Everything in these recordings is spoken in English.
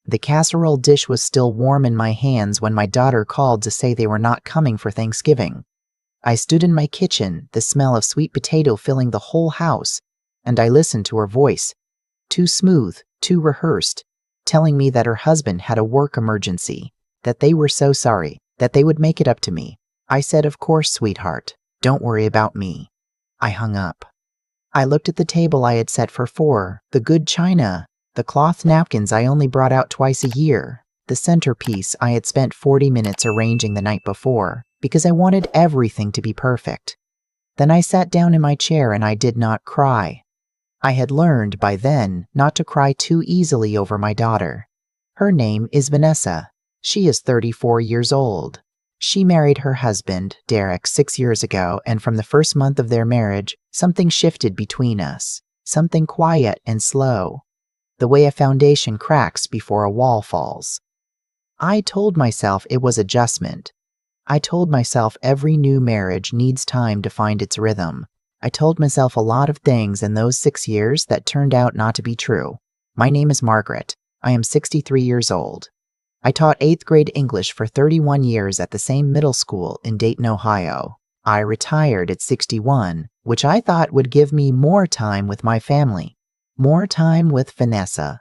The casserole dish was still warm in my hands when my daughter called to say they were not coming for Thanksgiving. I stood in my kitchen, the smell of sweet potato filling the whole house, and I listened to her voice, too smooth, too rehearsed, telling me that her husband had a work emergency, that they were so sorry, that they would make it up to me. I said, "Of course, sweetheart. Don't worry about me." I hung up. I looked at the table I had set for 4, the good china, the cloth napkins I only brought out twice a year, the centerpiece I had spent 40 minutes arranging the night before, because I wanted everything to be perfect. Then I sat down in my chair and I did not cry. I had learned by then not to cry too easily over my daughter. Her name is Vanessa. She is 34 years old. She married her husband, Derek, 6 years ago, and from the first month of their marriage, something shifted between us, something quiet and slow, the way a foundation cracks before a wall falls. I told myself it was adjustment. I told myself every new marriage needs time to find its rhythm. I told myself a lot of things in those 6 years that turned out not to be true. My name is Margaret. I am 63 years old. I taught 8th grade English for 31 years at the same middle school in Dayton, Ohio. I retired at 61, which I thought would give me more time with my family, more time with Vanessa,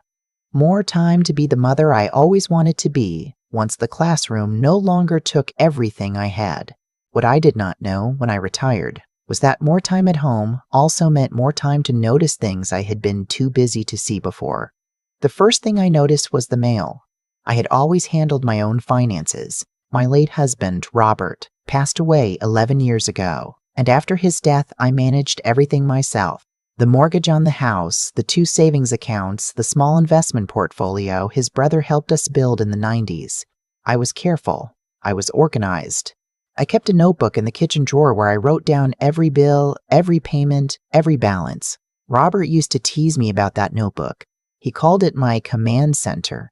more time to be the mother I always wanted to be once the classroom no longer took everything I had. What I did not know when I retired was that more time at home also meant more time to notice things I had been too busy to see before. The first thing I noticed was the mail. I had always handled my own finances. My late husband, Robert, passed away 11 years ago, and after his death, I managed everything myself. The mortgage on the house, the 2 savings accounts, the small investment portfolio his brother helped us build in the 90s. I was careful. I was organized. I kept a notebook in the kitchen drawer where I wrote down every bill, every payment, every balance. Robert used to tease me about that notebook. He called it my command center.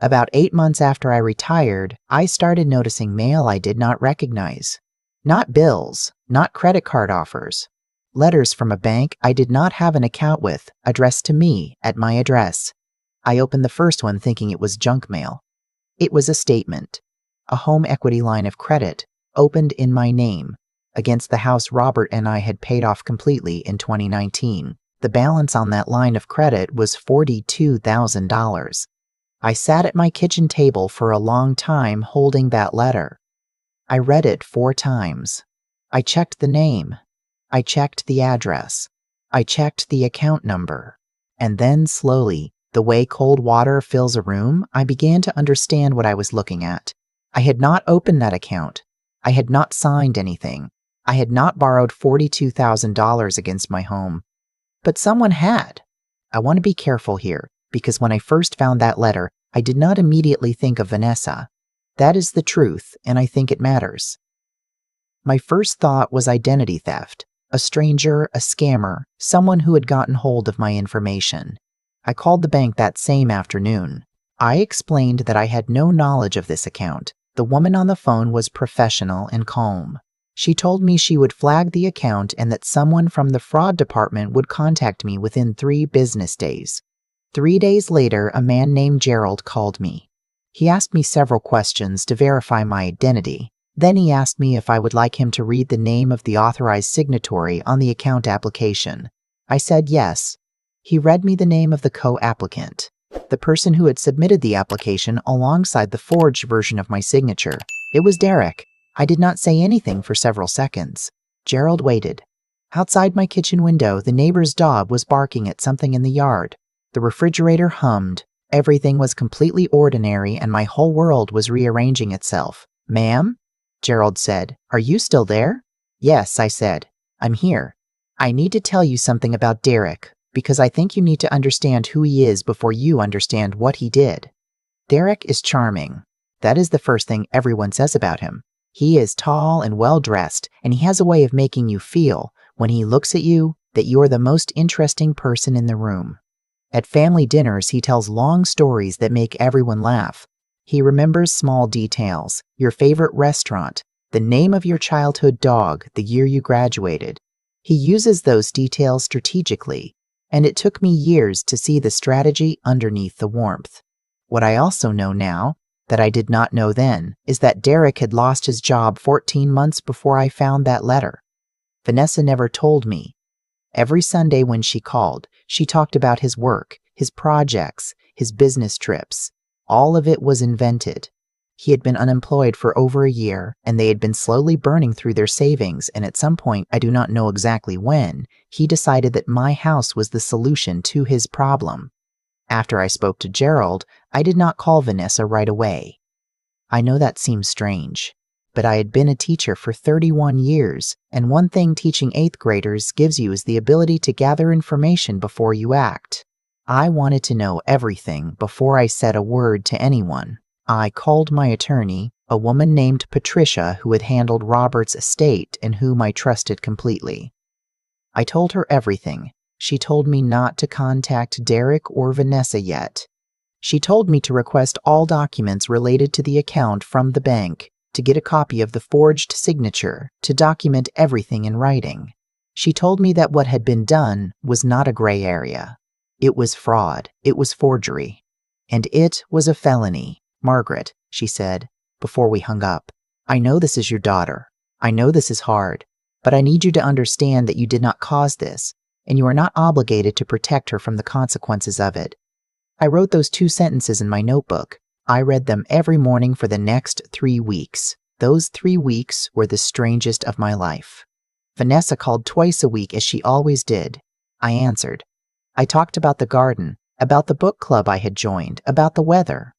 About 8 months after I retired, I started noticing mail I did not recognize. Not bills, not credit card offers. Letters from a bank I did not have an account with, addressed to me at my address. I opened the first one thinking it was junk mail. It was a statement, a home equity line of credit, opened in my name, against the house Robert and I had paid off completely in 2019. The balance on that line of credit was $42,000. I sat at my kitchen table for a long time holding that letter. I read it 4 times. I checked the name. I checked the address. I checked the account number. And then slowly, the way cold water fills a room, I began to understand what I was looking at. I had not opened that account. I had not signed anything. I had not borrowed $42,000 against my home. But someone had. I want to be careful here, because when I first found that letter, I did not immediately think of Vanessa. That is the truth, and I think it matters. My first thought was identity theft. A stranger, a scammer, someone who had gotten hold of my information. I called the bank that same afternoon. I explained that I had no knowledge of this account. The woman on the phone was professional and calm. She told me she would flag the account and that someone from the fraud department would contact me within 3 business days. 3 days later, a man named Gerald called me. He asked me several questions to verify my identity. Then he asked me if I would like him to read the name of the authorized signatory on the account application. I said yes. He read me the name of the co-applicant, the person who had submitted the application alongside the forged version of my signature. It was Derek. I did not say anything for several seconds. Gerald waited. Outside my kitchen window, the neighbor's dog was barking at something in the yard. The refrigerator hummed. Everything was completely ordinary and my whole world was rearranging itself. "Ma'am?" Gerald said. "Are you still there?" "Yes," I said. "I'm here. I need to tell you something about Derek, because I think you need to understand who he is before you understand what he did. Derek is charming. That is the first thing everyone says about him. He is tall and well-dressed, and he has a way of making you feel, when he looks at you, that you are the most interesting person in the room. At family dinners, he tells long stories that make everyone laugh. He remembers small details, your favorite restaurant, the name of your childhood dog, the year you graduated. He uses those details strategically, and it took me years to see the strategy underneath the warmth. What I also know now, that I did not know then, is that Derek had lost his job 14 months before I found that letter. Vanessa never told me. Every Sunday when she called, she talked about his work, his projects, his business trips. All of it was invented. He had been unemployed for over a year, and they had been slowly burning through their savings, and at some point, I do not know exactly when, he decided that my house was the solution to his problem. After I spoke to Gerald, I did not call Vanessa right away. I know that seems strange, but I had been a teacher for 31 years, and one thing teaching 8th graders gives you is the ability to gather information before you act. I wanted to know everything before I said a word to anyone. I called my attorney, a woman named Patricia who had handled Robert's estate and whom I trusted completely. I told her everything. She told me not to contact Derek or Vanessa yet. She told me to request all documents related to the account from the bank, to get a copy of the forged signature, to document everything in writing. She told me that what had been done was not a gray area. It was fraud. It was forgery. And it was a felony. Margaret, she said, before we hung up, I know this is your daughter. I know this is hard, but I need you to understand that you did not cause this, and you are not obligated to protect her from the consequences of it. I wrote those 2 sentences in my notebook. I read them every morning for the next 3 weeks. Those 3 weeks were the strangest of my life. Vanessa called twice a week as she always did. I answered. I talked about the garden, about the book club I had joined, about the weather.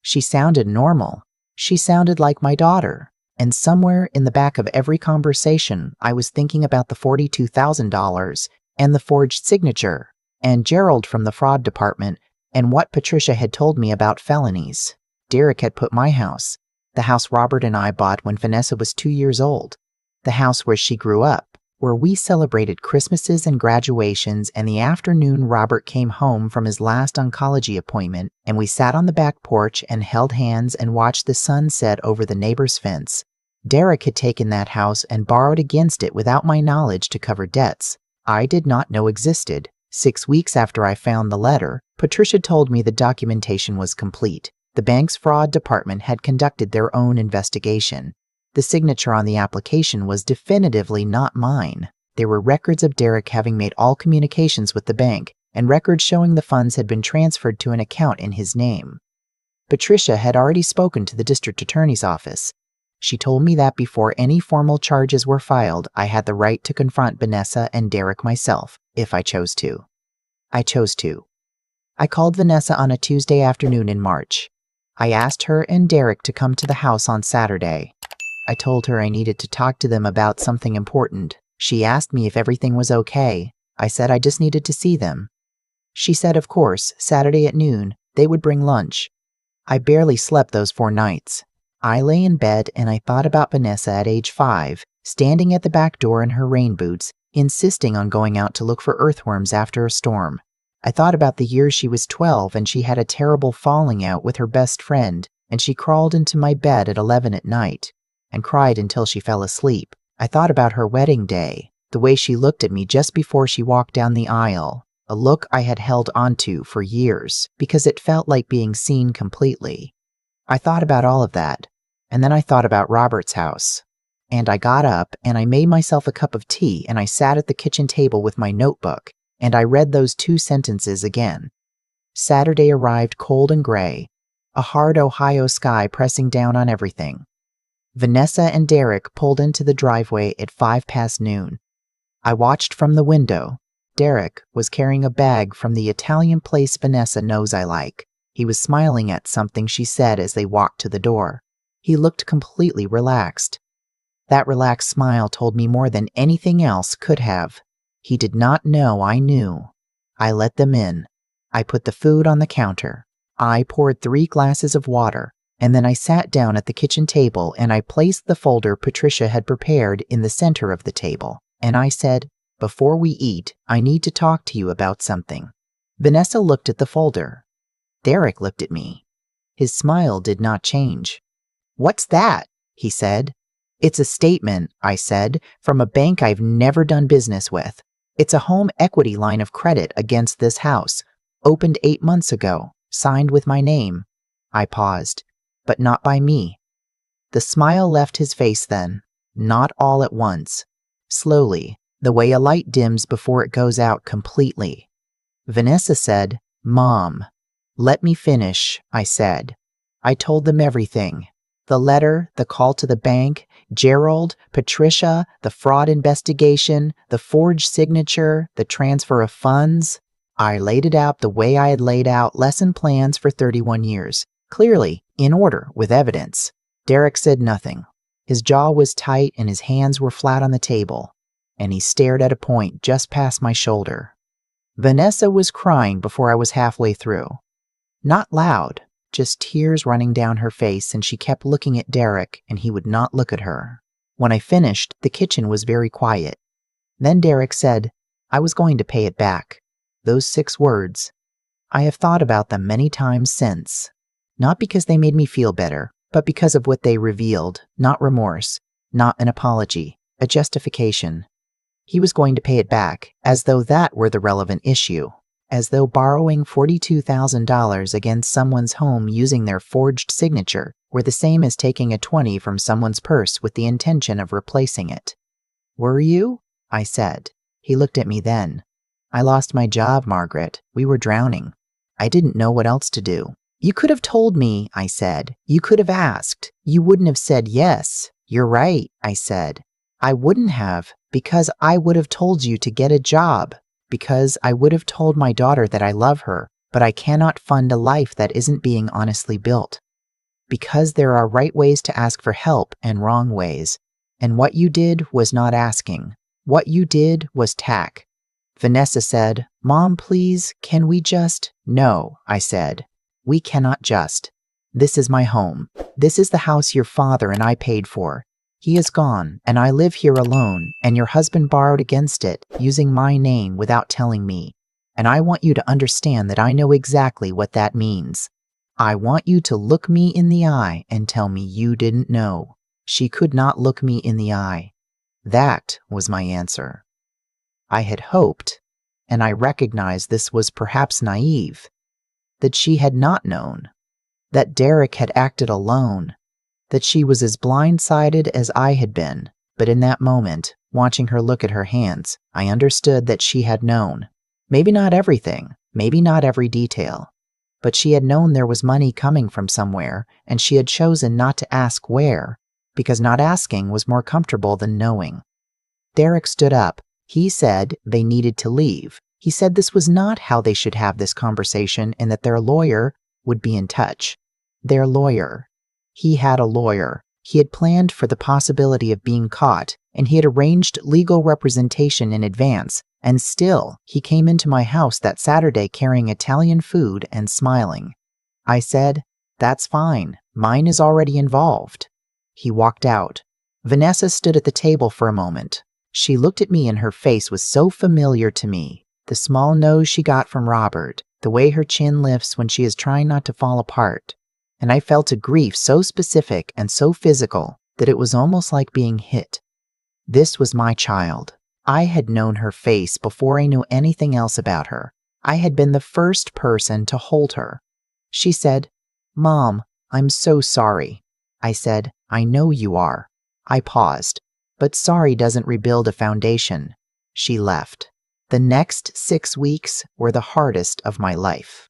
She sounded normal. She sounded like my daughter. And somewhere in the back of every conversation, I was thinking about the $42,000 and the forged signature and Gerald from the fraud department and what Patricia had told me about felonies. Derek had put my house, the house Robert and I bought when Vanessa was 2 years old, the house where she grew up, where we celebrated Christmases and graduations, and the afternoon Robert came home from his last oncology appointment, and we sat on the back porch and held hands and watched the sun set over the neighbor's fence. Derek had taken that house and borrowed against it without my knowledge to cover debts I did not know existed. 6 weeks after I found the letter, Patricia told me the documentation was complete. The bank's fraud department had conducted their own investigation. The signature on the application was definitively not mine. There were records of Derek having made all communications with the bank, and records showing the funds had been transferred to an account in his name. Patricia had already spoken to the district attorney's office. She told me that before any formal charges were filed, I had the right to confront Vanessa and Derek myself, if I chose to. I chose to. I called Vanessa on a Tuesday afternoon in March. I asked her and Derek to come to the house on Saturday. I told her I needed to talk to them about something important. She asked me if everything was okay. I said I just needed to see them. She said, of course, Saturday at noon, they would bring lunch. I barely slept those 4 nights. I lay in bed and I thought about Vanessa at age 5, standing at the back door in her rain boots, insisting on going out to look for earthworms after a storm. I thought about the years she was 12 and she had a terrible falling out with her best friend, and she crawled into my bed at 11 at night and cried until she fell asleep. I thought about her wedding day, the way she looked at me just before she walked down the aisle, a look I had held onto for years because it felt like being seen completely. I thought about all of that, and then I thought about Robert's house. And I got up and I made myself a cup of tea and I sat at the kitchen table with my notebook and I read those 2 sentences again. Saturday arrived cold and gray, a hard Ohio sky pressing down on everything. Vanessa and Derek pulled into the driveway at 5 past noon. I watched from the window. Derek was carrying a bag from the Italian place Vanessa knows I like. He was smiling at something she said as they walked to the door. He looked completely relaxed. That relaxed smile told me more than anything else could have. He did not know I knew. I let them in. I put the food on the counter. I poured 3 glasses of water, and then I sat down at the kitchen table and I placed the folder Patricia had prepared in the center of the table. And I said, "Before we eat, I need to talk to you about something." Vanessa looked at the folder. Derek looked at me. His smile did not change. "What's that?" he said. "It's a statement," I said, "from a bank I've never done business with. It's a home equity line of credit against this house, opened 8 months ago, signed with my name. I paused. But not by me. The smile left his face then, not all at once. Slowly, the way a light dims before it goes out completely. Vanessa said, "Mom." "Let me finish," I said. I told them everything. The letter, the call to the bank, Gerald, Patricia, the fraud investigation, the forged signature, the transfer of funds. I laid it out the way I had laid out lesson plans for 31 years. Clearly, in order, with evidence. Derek said nothing. His jaw was tight and his hands were flat on the table, and he stared at a point just past my shoulder. Vanessa was crying before I was halfway through. Not loud, just tears running down her face, and she kept looking at Derek, and he would not look at her. When I finished, the kitchen was very quiet. Then Derek said, "I was going to pay it back." Those 6 words. I have thought about them many times since. Not because they made me feel better, but because of what they revealed. Not remorse, not an apology, a justification. He was going to pay it back, as though that were the relevant issue. As though borrowing $42,000 against someone's home using their forged signature were the same as taking a 20 from someone's purse with the intention of replacing it. "Were you?" I said. He looked at me then. "I lost my job, Margaret. We were drowning. I didn't know what else to do." "You could have told me," I said. "You could have asked. You wouldn't have said yes." "You're right," I said. "I wouldn't have, because I would have told you to get a job. Because I would have told my daughter that I love her, but I cannot fund a life that isn't being honestly built. Because there are right ways to ask for help and wrong ways. And what you did was not asking. What you did was tack." Vanessa said, "Mom, please, can we just—" "No," I said. "We cannot just. This is my home. This is the house your father and I paid for. He is gone, and I live here alone, and your husband borrowed against it, using my name without telling me. And I want you to understand that I know exactly what that means. I want you to look me in the eye and tell me you didn't know." She could not look me in the eye. That was my answer. I had hoped, and I recognized this was perhaps naive, that she had not known, that Derek had acted alone, that she was as blindsided as I had been. But in that moment, watching her look at her hands, I understood that she had known. Maybe not everything, maybe not every detail, but she had known there was money coming from somewhere, and she had chosen not to ask where, because not asking was more comfortable than knowing. Derek stood up. He said they needed to leave. He said this was not how they should have this conversation and that their lawyer would be in touch. Their lawyer. He had a lawyer. He had planned for the possibility of being caught, and he had arranged legal representation in advance, and still, he came into my house that Saturday carrying Italian food and smiling. I said, "That's fine. Mine is already involved." He walked out. Vanessa stood at the table for a moment. She looked at me and her face was so familiar to me. The small nose she got from Robert, the way her chin lifts when she is trying not to fall apart. And I felt a grief so specific and so physical that it was almost like being hit. This was my child. I had known her face before I knew anything else about her. I had been the first person to hold her. She said, "Mom, I'm so sorry." I said, "I know you are." I paused. "But sorry doesn't rebuild a foundation." She left. The next 6 weeks were the hardest of my life.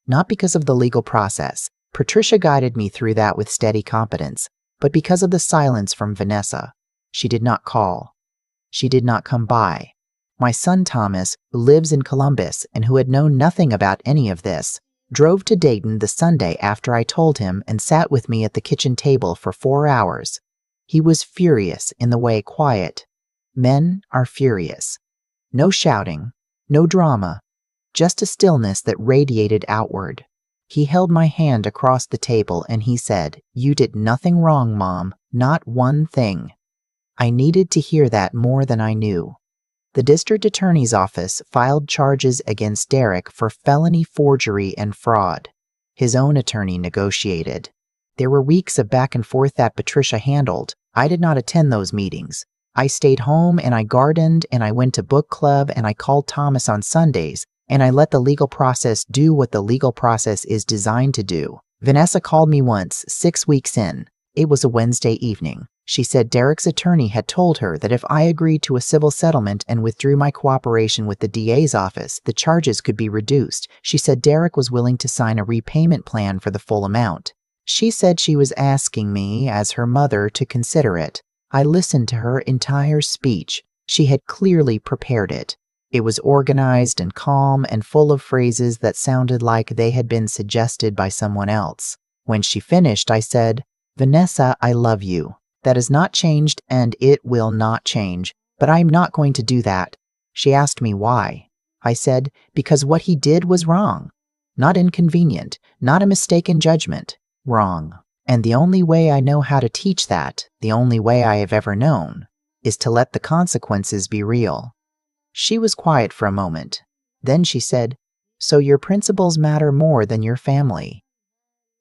Not because of the legal process. Patricia guided me through that with steady competence, but because of the silence from Vanessa. She did not call. She did not come by. My son Thomas, who lives in Columbus and who had known nothing about any of this, drove to Dayton the Sunday after I told him and sat with me at the kitchen table for 4 hours. He was furious in the way quiet men are furious. No shouting, no drama, just a stillness that radiated outward. He held my hand across the table and he said, "You did nothing wrong, Mom, not one thing." I needed to hear that more than I knew. The district attorney's office filed charges against Derek for felony forgery and fraud. His own attorney negotiated. There were weeks of back and forth that Patricia handled. I did not attend those meetings. I stayed home and I gardened and I went to book club and I called Thomas on Sundays and I let the legal process do what the legal process is designed to do. Vanessa called me once, 6 weeks in. It was a Wednesday evening. She said Derek's attorney had told her that if I agreed to a civil settlement and withdrew my cooperation with the DA's office, the charges could be reduced. She said Derek was willing to sign a repayment plan for the full amount. She said she was asking me, as her mother, to consider it. I listened to her entire speech. She had clearly prepared it. It was organized and calm and full of phrases that sounded like they had been suggested by someone else. When she finished, I said, "Vanessa, I love you. That has not changed and it will not change, but I am not going to do that." She asked me why. I said, because what he did was wrong. Not inconvenient, not a mistaken judgment. Wrong. And the only way I know how to teach that, the only way I have ever known, is to let the consequences be real. She was quiet for a moment. Then she said, "So your principles matter more than your family?"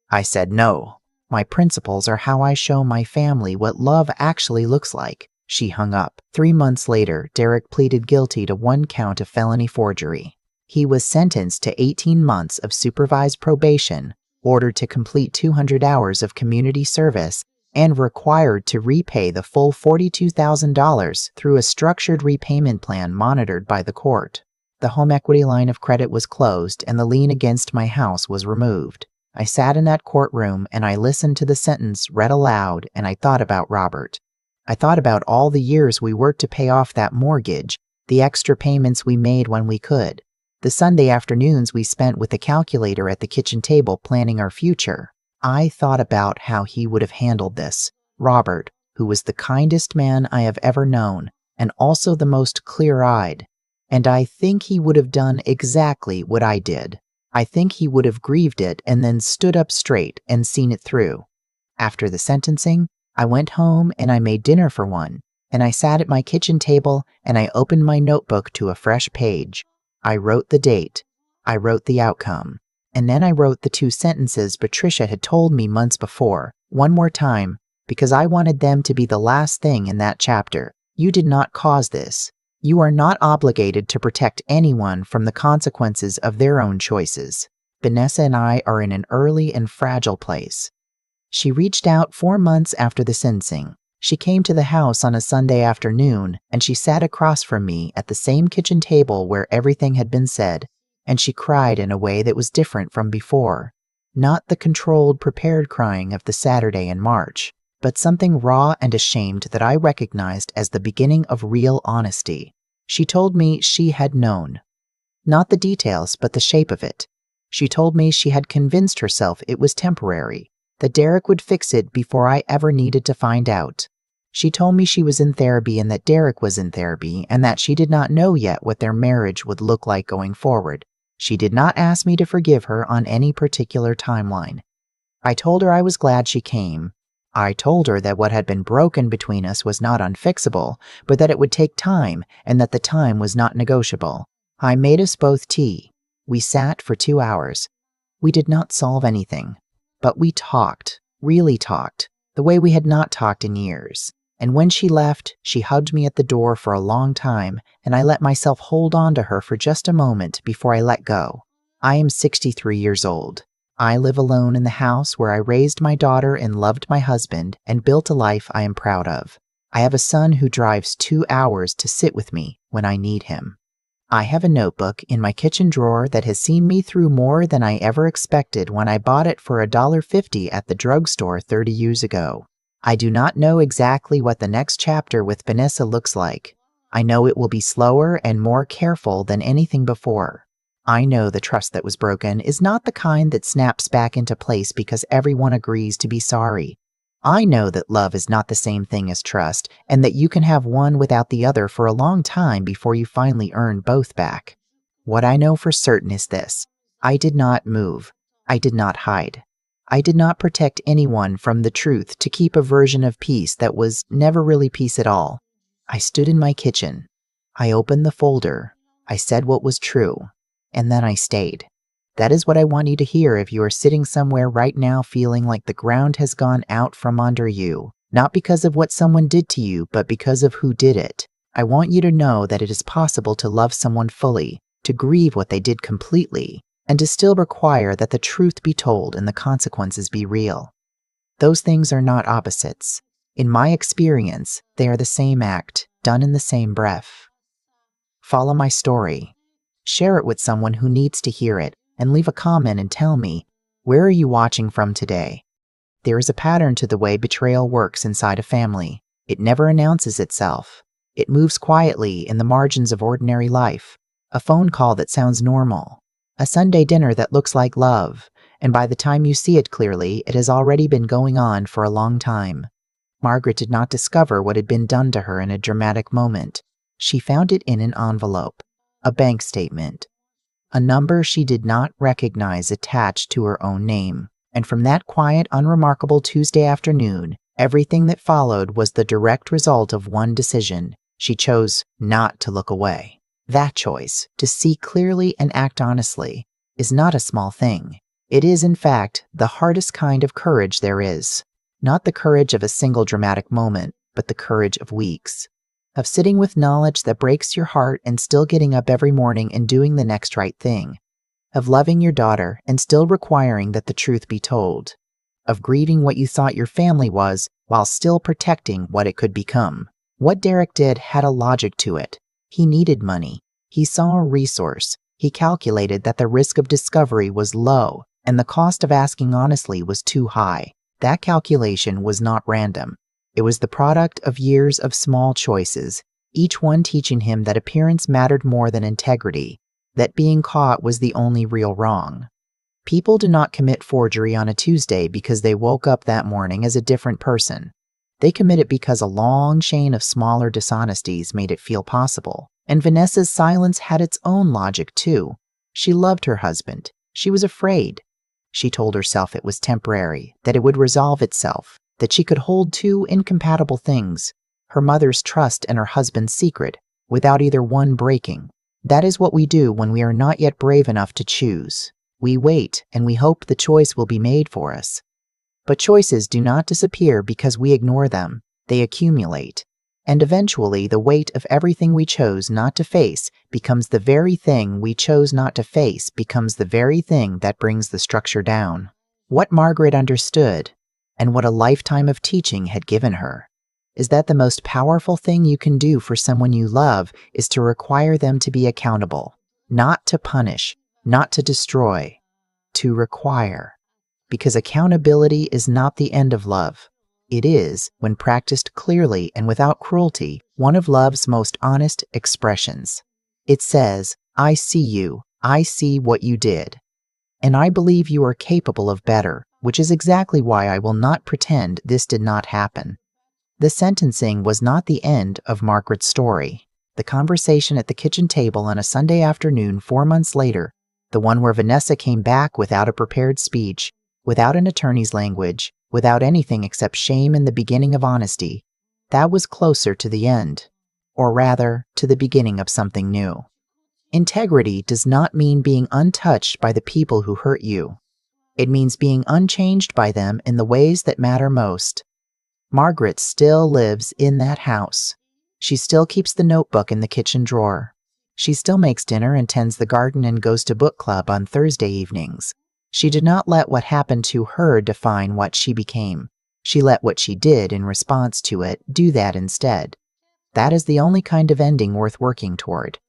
I said, "No. My principles are how I show my family what love actually looks like." She hung up. 3 months later, Derek pleaded guilty to 1 count of felony forgery. He was sentenced to 18 months of supervised probation, ordered to complete 200 hours of community service, and required to repay the full $42,000 through a structured repayment plan monitored by the court. The home equity line of credit was closed and the lien against my house was removed. I sat in that courtroom and I listened to the sentence read aloud, and I thought about Robert. I thought about all the years we worked to pay off that mortgage, the extra payments we made when we could, the Sunday afternoons we spent with the calculator at the kitchen table planning our future. I thought about how he would have handled this. Robert, who was the kindest man I have ever known, and also the most clear-eyed. And I think he would have done exactly what I did. I think he would have grieved it and then stood up straight and seen it through. After the sentencing, I went home and I made dinner for one, and I sat at my kitchen table and I opened my notebook to a fresh page. I wrote the date. I wrote the outcome. And then I wrote the 2 sentences Patricia had told me months before, one more time, because I wanted them to be the last thing in that chapter. You did not cause this. You are not obligated to protect anyone from the consequences of their own choices. Vanessa and I are in an early and fragile place. She reached out 4 months after the sentencing. She came to the house on a Sunday afternoon, and she sat across from me at the same kitchen table where everything had been said, and she cried in a way that was different from before. Not the controlled, prepared crying of the Saturday in March, but something raw and ashamed that I recognized as the beginning of real honesty. She told me she had known. Not the details, but the shape of it. She told me she had convinced herself it was temporary, that Derek would fix it before I ever needed to find out. She told me she was in therapy and that Derek was in therapy, and that she did not know yet what their marriage would look like going forward. She did not ask me to forgive her on any particular timeline. I told her I was glad she came. I told her that what had been broken between us was not unfixable, but that it would take time and that the time was not negotiable. I made us both tea. We sat for 2 hours. We did not solve anything, but we talked, really talked, the way we had not talked in years. And when she left, she hugged me at the door for a long time, and I let myself hold on to her for just a moment before I let go. I am 63 years old. I live alone in the house where I raised my daughter and loved my husband and built a life I am proud of. I have a son who drives 2 hours to sit with me when I need him. I have a notebook in my kitchen drawer that has seen me through more than I ever expected when I bought it for $1.50 at the drugstore 30 years ago. I do not know exactly what the next chapter with Vanessa looks like. I know it will be slower and more careful than anything before. I know the trust that was broken is not the kind that snaps back into place because everyone agrees to be sorry. I know that love is not the same thing as trust, and that you can have one without the other for a long time before you finally earn both back. What I know for certain is this: I did not move. I did not hide. I did not protect anyone from the truth to keep a version of peace that was never really peace at all. I stood in my kitchen. I opened the folder. I said what was true. And then I stayed. That is what I want you to hear if you are sitting somewhere right now feeling like the ground has gone out from under you, not because of what someone did to you, but because of who did it. I want you to know that it is possible to love someone fully, to grieve what they did completely, and to still require that the truth be told and the consequences be real. Those things are not opposites. In my experience, they are the same act, done in the same breath. Follow my story. Share it with someone who needs to hear it, and leave a comment and tell me, where are you watching from today? There is a pattern to the way betrayal works inside a family. It never announces itself. It moves quietly in the margins of ordinary life. A phone call that sounds normal. A Sunday dinner that looks like love. And by the time you see it clearly, it has already been going on for a long time. Margaret did not discover what had been done to her in a dramatic moment. She found it in an envelope, a bank statement, a number she did not recognize attached to her own name. And from that quiet, unremarkable Tuesday afternoon, everything that followed was the direct result of one decision. She chose not to look away. That choice, to see clearly and act honestly, is not a small thing. It is, in fact, the hardest kind of courage there is. Not the courage of a single dramatic moment, but the courage of weeks. Of sitting with knowledge that breaks your heart and still getting up every morning and doing the next right thing. Of loving your daughter and still requiring that the truth be told. Of grieving what you thought your family was while still protecting what it could become. What Derek did had a logic to it. He needed money. He saw a resource. He calculated that the risk of discovery was low and the cost of asking honestly was too high. That calculation was not random. It was the product of years of small choices, each one teaching him that appearance mattered more than integrity, that being caught was the only real wrong. People do not commit forgery on a Tuesday because they woke up that morning as a different person. They commit it because a long chain of smaller dishonesties made it feel possible. And Vanessa's silence had its own logic too. She loved her husband. She was afraid. She told herself it was temporary, that it would resolve itself, that she could hold two incompatible things, her mother's trust and her husband's secret, without either one breaking. That is what we do when we are not yet brave enough to choose. We wait and we hope the choice will be made for us. But choices do not disappear because we ignore them. They accumulate. And eventually the weight of everything we chose not to face becomes the very thing we chose not to face becomes the very thing that brings the structure down. What Margaret understood, and what a lifetime of teaching had given her, is that the most powerful thing you can do for someone you love is to require them to be accountable, not to punish, not to destroy, to require. Because accountability is not the end of love. It is, when practiced clearly and without cruelty, one of love's most honest expressions. It says, I see you, I see what you did. And I believe you are capable of better, which is exactly why I will not pretend this did not happen. The sentencing was not the end of Margaret's story. The conversation at the kitchen table on a Sunday afternoon 4 months later, the one where Vanessa came back without a prepared speech, without an attorney's language, without anything except shame and the beginning of honesty, that was closer to the end, or rather, to the beginning of something new. Integrity does not mean being untouched by the people who hurt you. It means being unchanged by them in the ways that matter most. Margaret still lives in that house. She still keeps the notebook in the kitchen drawer. She still makes dinner and tends the garden and goes to book club on Thursday evenings. She did not let what happened to her define what she became. She let what she did in response to it do that instead. That is the only kind of ending worth working toward.